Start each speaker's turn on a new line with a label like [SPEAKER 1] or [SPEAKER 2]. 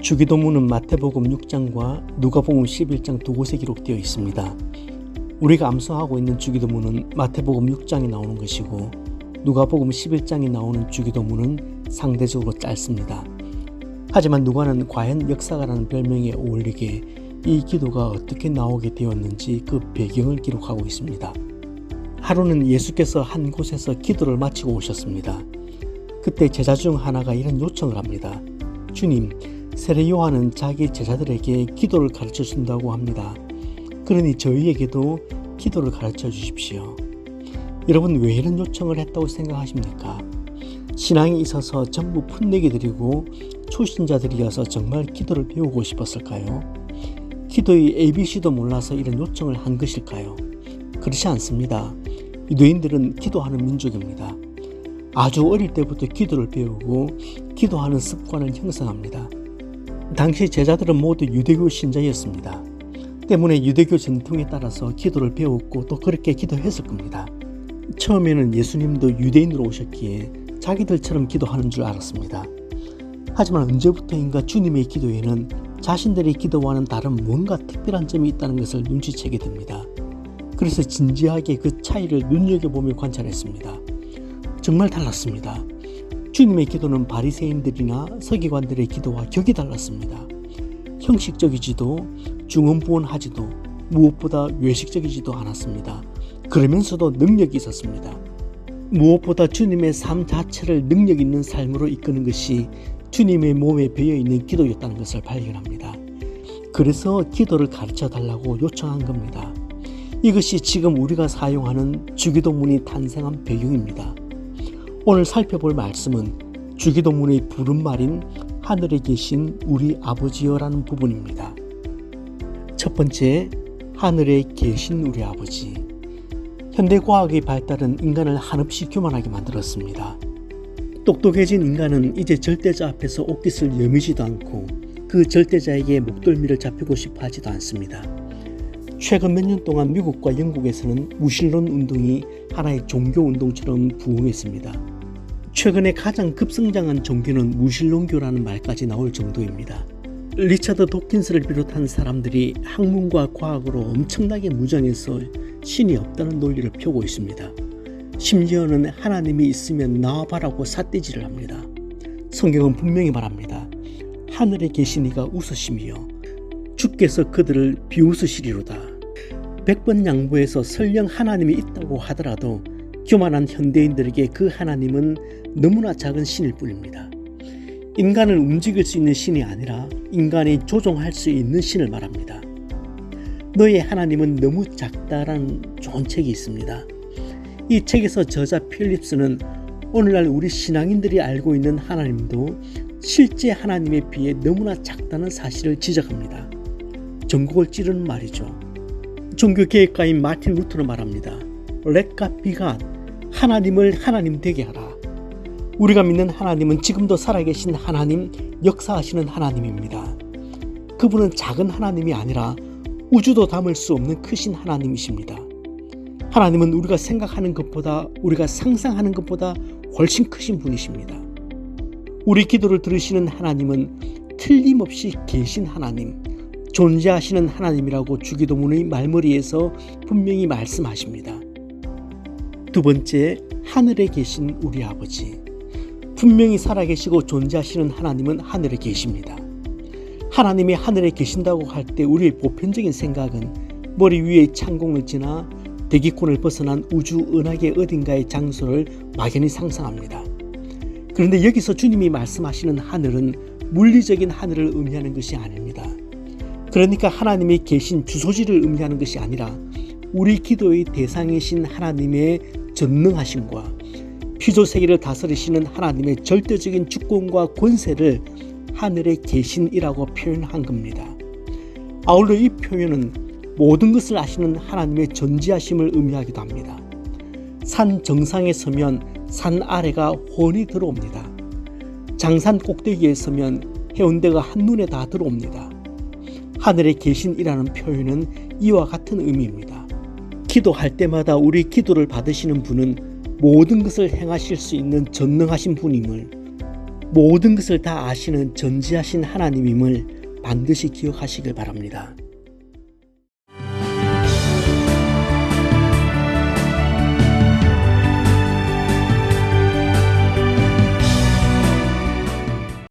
[SPEAKER 1] 주기도문은 마태복음 6장과 누가복음 11장 두 곳에 기록되어 있습니다. 우리가 암송하고 있는 주기도문은 마태복음 6장이 나오는 것이고 누가복음 11장이 나오는 주기도문은 상대적으로 짧습니다. 하지만 누가는 과연 역사가라는 별명에 어울리게 이 기도가 어떻게 나오게 되었는지 그 배경을 기록하고 있습니다. 하루는 예수께서 한 곳에서 기도를 마치고 오셨습니다. 그때 제자 중 하나가 이런 요청을 합니다. 주님, 세례 요한은 자기 제자들에게 기도를 가르쳐 준다고 합니다. 그러니 저희에게도 기도를 가르쳐 주십시오. 여러분, 왜 이런 요청을 했다고 생각하십니까? 신앙에 있어서 전부 풋내게 드리고 초신자들이어서 정말 기도를 배우고 싶었을까요? 기도의 ABC도 몰라서 이런 요청을 한 것일까요? 그렇지 않습니다. 유대인들은 기도하는 민족입니다. 아주 어릴 때부터 기도를 배우고 기도하는 습관을 형성합니다. 당시 제자들은 모두 유대교 신자였습니다. 때문에 유대교 전통에 따라서 기도를 배웠고 또 그렇게 기도했을 겁니다. 처음에는 예수님도 유대인으로 오셨기에 자기들처럼 기도하는 줄 알았습니다. 하지만 언제부터인가 주님의 기도에는 자신들의 기도와는 다른 뭔가 특별한 점이 있다는 것을 눈치채게 됩니다. 그래서 진지하게 그 차이를 눈여겨보며 관찰했습니다. 정말 달랐습니다. 주님의 기도는 바리새인들이나 서기관들의 기도와 격이 달랐습니다. 형식적이지도 중언부언하지도 무엇보다 외식적이지도 않았습니다. 그러면서도 능력이 있었습니다. 무엇보다 주님의 삶 자체를 능력 있는 삶으로 이끄는 것이 주님의 몸에 배어있는 기도였다는 것을 발견합니다. 그래서 기도를 가르쳐 달라고 요청한 겁니다. 이것이 지금 우리가 사용하는 주기도문이 탄생한 배경입니다. 오늘 살펴볼 말씀은 주기도문의 부른말인 하늘에 계신 우리 아버지여라는 부분입니다. 첫 번째, 하늘에 계신 우리 아버지. 현대과학의 발달은 인간을 한없이 교만하게 만들었습니다. 똑똑해진 인간은 이제 절대자 앞에서 옷깃을 여미지도 않고 그 절대자에게 목덜미를 잡히고 싶어 하지도 않습니다. 최근 몇 년 동안 미국과 영국에서는 무신론 운동이 하나의 종교 운동처럼 부흥했습니다. 최근에 가장 급성장한 종교는 무신론교라는 말까지 나올 정도입니다. 리차드 도킨스를 비롯한 사람들이 학문과 과학으로 엄청나게 무장해서 신이 없다는 논리를 펴고 있습니다. 심지어는 하나님이 있으면 나와봐라고 삿대질을 합니다. 성경은 분명히 말합니다. 하늘에 계신 이가 웃으시며 주께서 그들을 비웃으시리로다. 100번 양보해서 설령 하나님이 있다고 하더라도 교만한 현대인들에게 그 하나님은 너무나 작은 신일 뿐입니다. 인간을 움직일 수 있는 신이 아니라 인간이 조종할 수 있는 신을 말합니다. 너의 하나님은 너무 작다라는 좋은 책이 있습니다. 이 책에서 저자 필립스는 오늘날 우리 신앙인들이 알고 있는 하나님도 실제 하나님에 비해 너무나 작다는 사실을 지적합니다. 전곡을 찌르는 말이죠. 종교개혁가인 마틴 루터는 말합니다. Let God be God. 하나님을 하나님 되게 하라. 우리가 믿는 하나님은 지금도 살아계신 하나님, 역사하시는 하나님입니다. 그분은 작은 하나님이 아니라 우주도 담을 수 없는 크신 하나님이십니다. 하나님은 우리가 생각하는 것보다, 우리가 상상하는 것보다 훨씬 크신 분이십니다. 우리 기도를 들으시는 하나님은 틀림없이 계신 하나님, 존재하시는 하나님이라고 주기도문의 말머리에서 분명히 말씀하십니다. 두 번째, 하늘에 계신 우리 아버지. 분명히 살아계시고 존재하시는 하나님은 하늘에 계십니다. 하나님이 하늘에 계신다고 할 때 우리의 보편적인 생각은 머리 위에 창공을 지나 대기권을 벗어난 우주 은하계 어딘가의 장소를 막연히 상상합니다. 그런데 여기서 주님이 말씀하시는 하늘은 물리적인 하늘을 의미하는 것이 아닙니다. 그러니까 하나님이 계신 주소지를 의미하는 것이 아니라 우리 기도의 대상이신 하나님의 전능하심과 피조세계를 다스리시는 하나님의 절대적인 주권과 권세를 하늘에 계신이라고 표현한 겁니다. 아울러 이 표현은 모든 것을 아시는 하나님의 전지하심을 의미하기도 합니다. 산 정상에 서면 산 아래가 훤히 들어옵니다. 장산 꼭대기에 서면 해운대가 한눈에 다 들어옵니다. 하늘에 계신이라는 표현은 이와 같은 의미입니다. 기도할 때마다 우리 기도를 받으시는 분은 모든 것을 행하실 수 있는 전능하신 분임을, 모든 것을 다 아시는 전지하신 하나님임을 반드시 기억하시길 바랍니다.